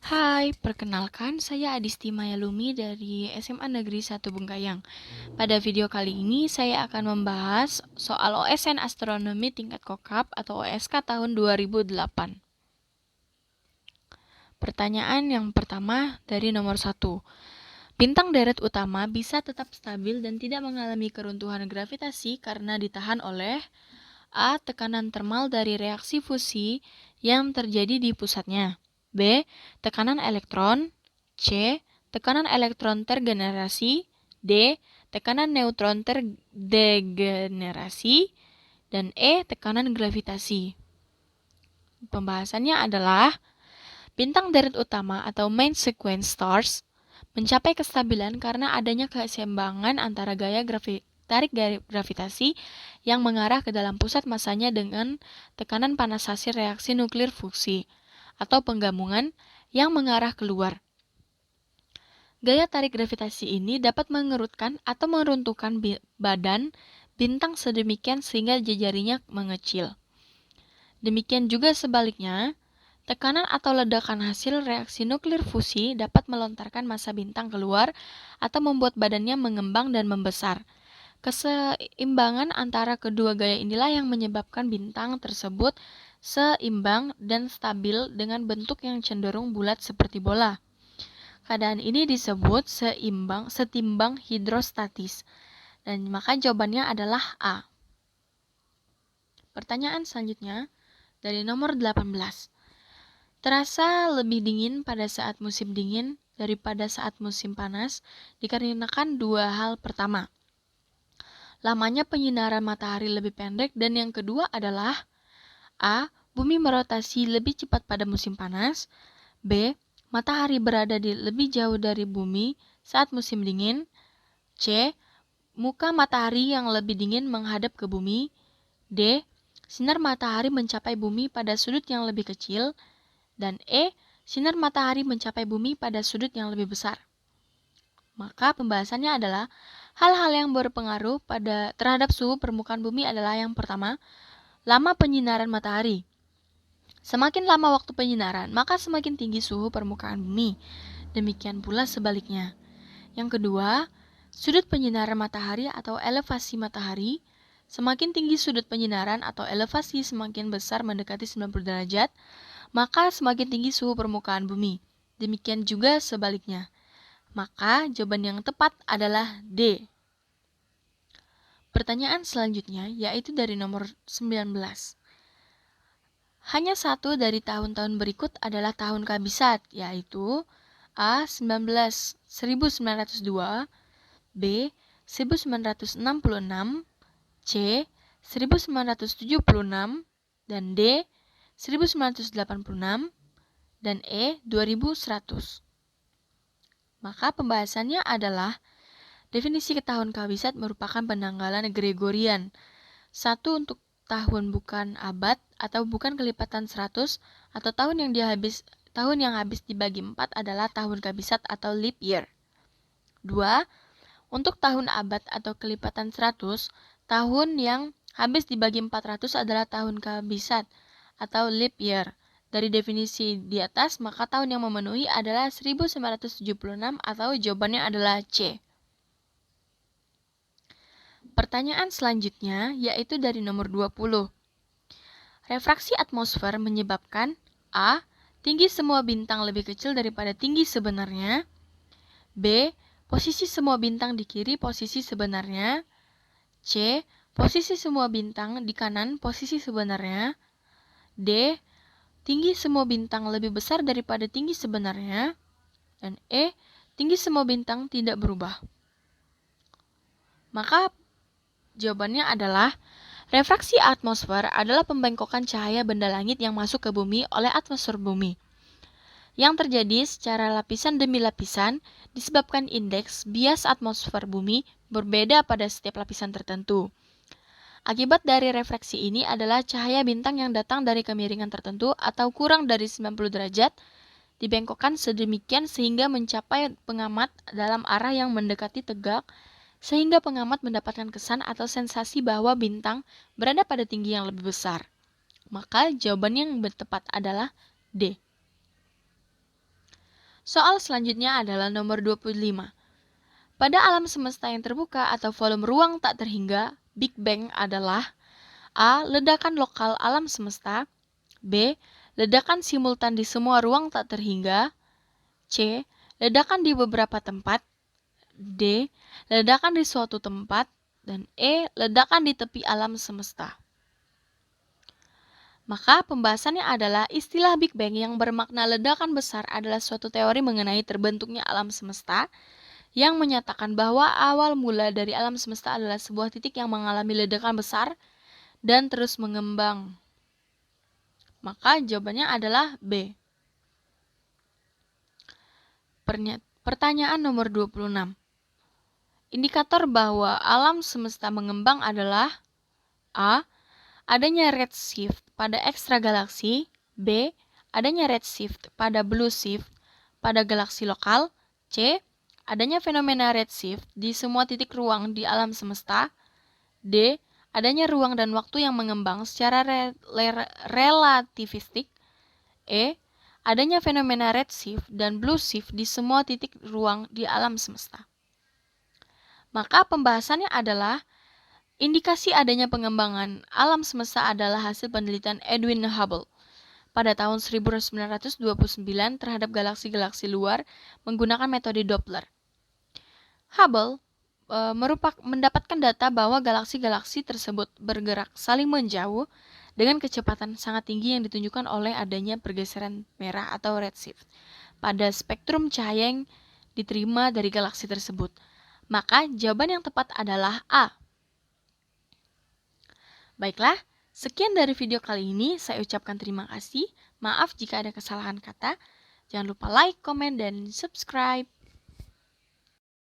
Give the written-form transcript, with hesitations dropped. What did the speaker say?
Hai, perkenalkan saya Adisti Mayalumi dari SMA Negeri 1 Bengkayang. Pada video kali ini saya akan membahas soal OSN Astronomi tingkat Kokap atau OSK tahun 2008. Pertanyaan yang pertama dari nomor 1. Bintang deret utama bisa tetap stabil dan tidak mengalami keruntuhan gravitasi karena ditahan oleh A. Tekanan termal dari reaksi fusi yang terjadi di pusatnya. B. Tekanan elektron. C. Tekanan elektron tergenerasi. D. Tekanan neutron terdegenerasi. Dan E. Tekanan gravitasi. Pembahasannya adalah bintang deret utama atau main sequence stars mencapai kestabilan karena adanya keseimbangan antara gaya tarik gravitasi yang mengarah ke dalam pusat masanya dengan tekanan panas hasil reaksi nuklir fusi atau penggabungan yang mengarah keluar. Gaya tarik gravitasi ini dapat mengerutkan atau meruntuhkan badan bintang sedemikian sehingga jejarinya mengecil. Demikian juga sebaliknya, tekanan atau ledakan hasil reaksi nuklir fusi dapat melontarkan massa bintang keluar atau membuat badannya mengembang dan membesar. Keseimbangan antara kedua gaya inilah yang menyebabkan bintang tersebut seimbang dan stabil dengan bentuk yang cenderung bulat seperti bola. Keadaan ini disebut setimbang hidrostatis. Dan maka jawabannya adalah A. Pertanyaan selanjutnya dari nomor 18. Terasa lebih dingin pada saat musim dingin daripada saat musim panas dikarenakan dua hal. Pertama, lamanya penyinaran matahari lebih pendek, dan yang kedua adalah A. Bumi merotasi lebih cepat pada musim panas. B. Matahari berada lebih jauh dari bumi saat musim dingin. C. Muka matahari yang lebih dingin menghadap ke bumi. D. Sinar matahari mencapai bumi pada sudut yang lebih kecil. Dan E. Sinar matahari mencapai bumi pada sudut yang lebih besar. Maka pembahasannya adalah hal-hal yang berpengaruh terhadap suhu permukaan bumi adalah yang pertama, lama penyinaran matahari. Semakin lama waktu penyinaran, maka semakin tinggi suhu permukaan bumi. Demikian pula sebaliknya. Yang kedua, sudut penyinaran matahari atau elevasi matahari. Semakin tinggi sudut penyinaran atau elevasi semakin besar mendekati 90 derajat, maka semakin tinggi suhu permukaan bumi. Demikian juga sebaliknya. Maka jawaban yang tepat adalah D. Pertanyaan selanjutnya yaitu dari nomor 19. Hanya satu dari tahun-tahun berikut adalah tahun kabisat, yaitu A. 1902, B. 1966, C. 1976, dan D. 1986, dan E. 2100. Maka pembahasannya adalah definisi tahun kabisat merupakan penanggalan Gregorian. Satu untuk tahun bukan abad atau bukan kelipatan 100 atau tahun yang habis dibagi 4 adalah tahun kabisat atau leap year. 2. Untuk tahun abad atau kelipatan 100, tahun yang habis dibagi 400 adalah tahun kabisat atau leap year. Dari definisi di atas, maka tahun yang memenuhi adalah 1976 atau jawabannya adalah C. Pertanyaan selanjutnya yaitu dari nomor 20. Refraksi atmosfer menyebabkan A. Tinggi semua bintang lebih kecil daripada tinggi sebenarnya. B. Posisi semua bintang di kiri posisi sebenarnya. C. Posisi semua bintang di kanan posisi sebenarnya. D. Tinggi semua bintang lebih besar daripada tinggi sebenarnya. Dan E. Tinggi semua bintang tidak berubah. Maka jawabannya adalah refraksi atmosfer adalah pembengkokan cahaya benda langit yang masuk ke bumi oleh atmosfer bumi. Yang terjadi secara lapisan demi lapisan disebabkan indeks bias atmosfer bumi berbeda pada setiap lapisan tertentu. Akibat dari refraksi ini adalah cahaya bintang yang datang dari kemiringan tertentu atau kurang dari 90 derajat dibengkokkan sedemikian sehingga mencapai pengamat dalam arah yang mendekati tegak, sehingga pengamat mendapatkan kesan atau sensasi bahwa bintang berada pada tinggi yang lebih besar. Maka jawaban yang tepat adalah D. Soal selanjutnya adalah nomor 25. Pada alam semesta yang terbuka atau volume ruang tak terhingga, Big Bang adalah A. Ledakan lokal alam semesta, B. Ledakan simultan di semua ruang tak terhingga, C. Ledakan di beberapa tempat, D. Ledakan di suatu tempat, dan E. Ledakan di tepi alam semesta. Maka pembahasannya adalah istilah Big Bang yang bermakna ledakan besar adalah suatu teori mengenai terbentuknya alam semesta yang menyatakan bahwa awal mula dari alam semesta adalah sebuah titik yang mengalami ledakan besar dan terus mengembang. Maka jawabannya adalah B. Pertanyaan nomor 26. Indikator bahwa alam semesta mengembang adalah A. Adanya redshift pada ekstragalaksi, B. Adanya redshift pada blue shift pada galaksi lokal, C. Adanya fenomena redshift di semua titik ruang di alam semesta, D. Adanya ruang dan waktu yang mengembang secara relativistik, E. Adanya fenomena redshift dan blue shift di semua titik ruang di alam semesta. Maka pembahasannya adalah indikasi adanya pengembangan alam semesta adalah hasil penelitian Edwin Hubble pada tahun 1929 terhadap galaksi-galaksi luar menggunakan metode Doppler. Hubble mendapatkan data bahwa galaksi-galaksi tersebut bergerak saling menjauh dengan kecepatan sangat tinggi yang ditunjukkan oleh adanya pergeseran merah atau redshift pada spektrum cahaya yang diterima dari galaksi tersebut. Maka jawaban yang tepat adalah A. Baiklah, sekian dari video kali ini. Saya ucapkan terima kasih. Maaf jika ada kesalahan kata. Jangan lupa like, komen, dan subscribe.